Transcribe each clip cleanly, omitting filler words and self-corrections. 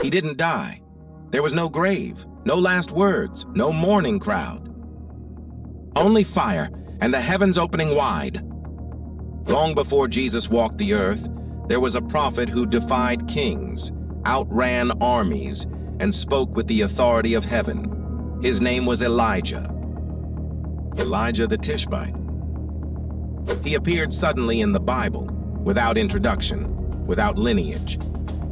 He didn't die. There was no grave, no last words, no mourning crowd. Only fire and the heavens opening wide. Long before Jesus walked the earth, there was a prophet who defied kings, outran armies, and spoke with the authority of heaven. His name was Elijah. Elijah the Tishbite. He appeared suddenly in the Bible, without introduction, without lineage.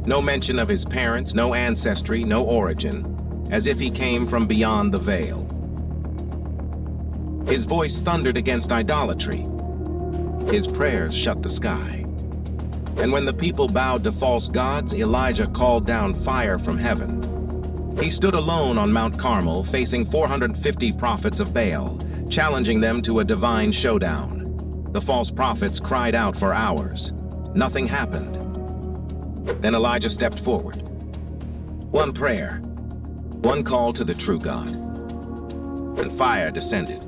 No mention of his parents, no ancestry, no origin, as if he came from beyond the veil. His voice thundered against idolatry. His prayers shut the sky. And when the people bowed to false gods, Elijah called down fire from heaven. He stood alone on Mount Carmel, facing 450 prophets of Baal, challenging them to a divine showdown. The false prophets cried out for hours. Nothing happened. Then Elijah stepped forward. One prayer, one call to the true God, and fire descended.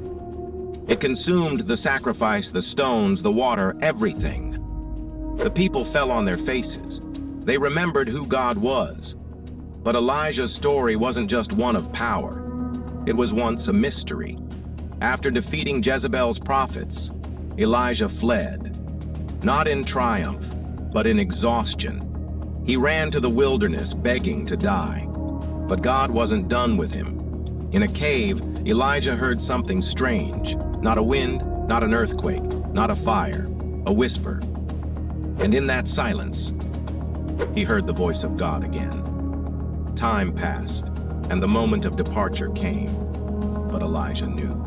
It consumed the sacrifice, the stones, the water, everything. The people fell on their faces. They remembered who God was. But Elijah's story wasn't just one of power. It was once a mystery. After defeating Jezebel's prophets, Elijah fled, not in triumph, but in exhaustion. He ran to the wilderness, begging to die. But God wasn't done with him. In a cave, Elijah heard something strange. Not a wind, not an earthquake, not a fire, a whisper. And in that silence, he heard the voice of God again. Time passed, and the moment of departure came. But Elijah knew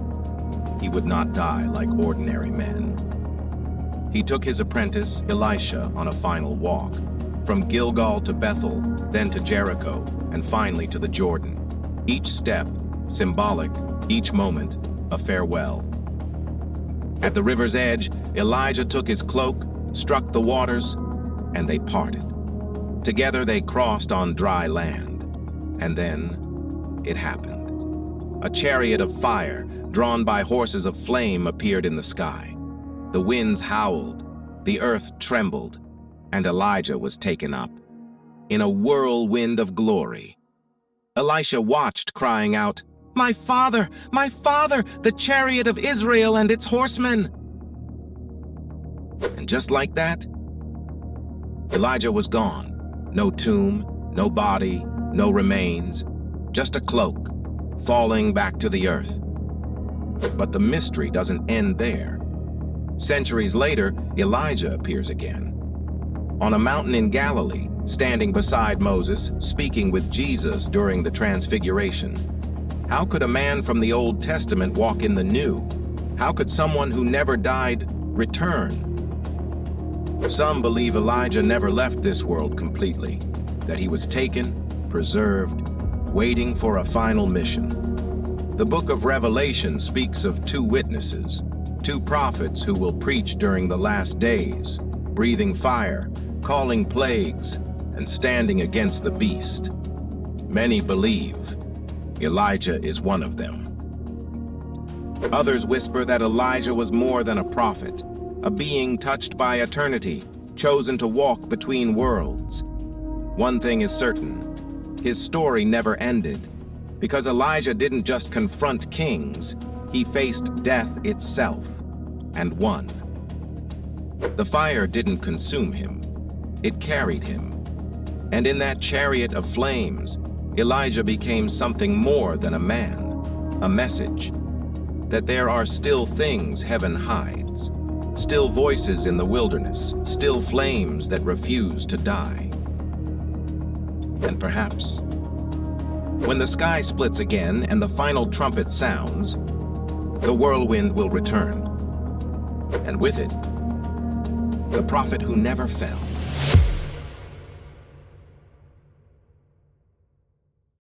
he would not die like ordinary men. He took his apprentice, Elisha, on a final walk, from Gilgal to Bethel, then to Jericho, and finally to the Jordan. Each step, symbolic, each moment, a farewell. At the river's edge, Elijah took his cloak, struck the waters, and they parted. Together they crossed on dry land. And then it happened. A chariot of fire, drawn by horses of flame, appeared in the sky. The winds howled, the earth trembled, and Elijah was taken up in a whirlwind of glory. Elisha watched, crying out, my father, the chariot of Israel and its horsemen!" And just like that, Elijah was gone. No tomb, no body, no remains, just a cloak, falling back to the earth. But the mystery doesn't end there. Centuries later, Elijah appears again. On a mountain in Galilee, standing beside Moses, speaking with Jesus during the Transfiguration. How could a man from the Old Testament walk in the New? How could someone who never died return? Some believe Elijah never left this world completely, that he was taken, preserved, waiting for a final mission. The book of Revelation speaks of two witnesses, two prophets who will preach during the last days, breathing fire, calling plagues, and standing against the beast. Many believe Elijah is one of them. Others whisper that Elijah was more than a prophet, a being touched by eternity, chosen to walk between worlds. One thing is certain, his story never ended, because Elijah didn't just confront kings, he faced death itself, and won. The fire didn't consume him, it carried him. And in that chariot of flames, Elijah became something more than a man, a message, that there are still things heaven hides, still voices in the wilderness, still flames that refuse to die. And perhaps, when the sky splits again and the final trumpet sounds, the whirlwind will return, and with it, the prophet who never fell.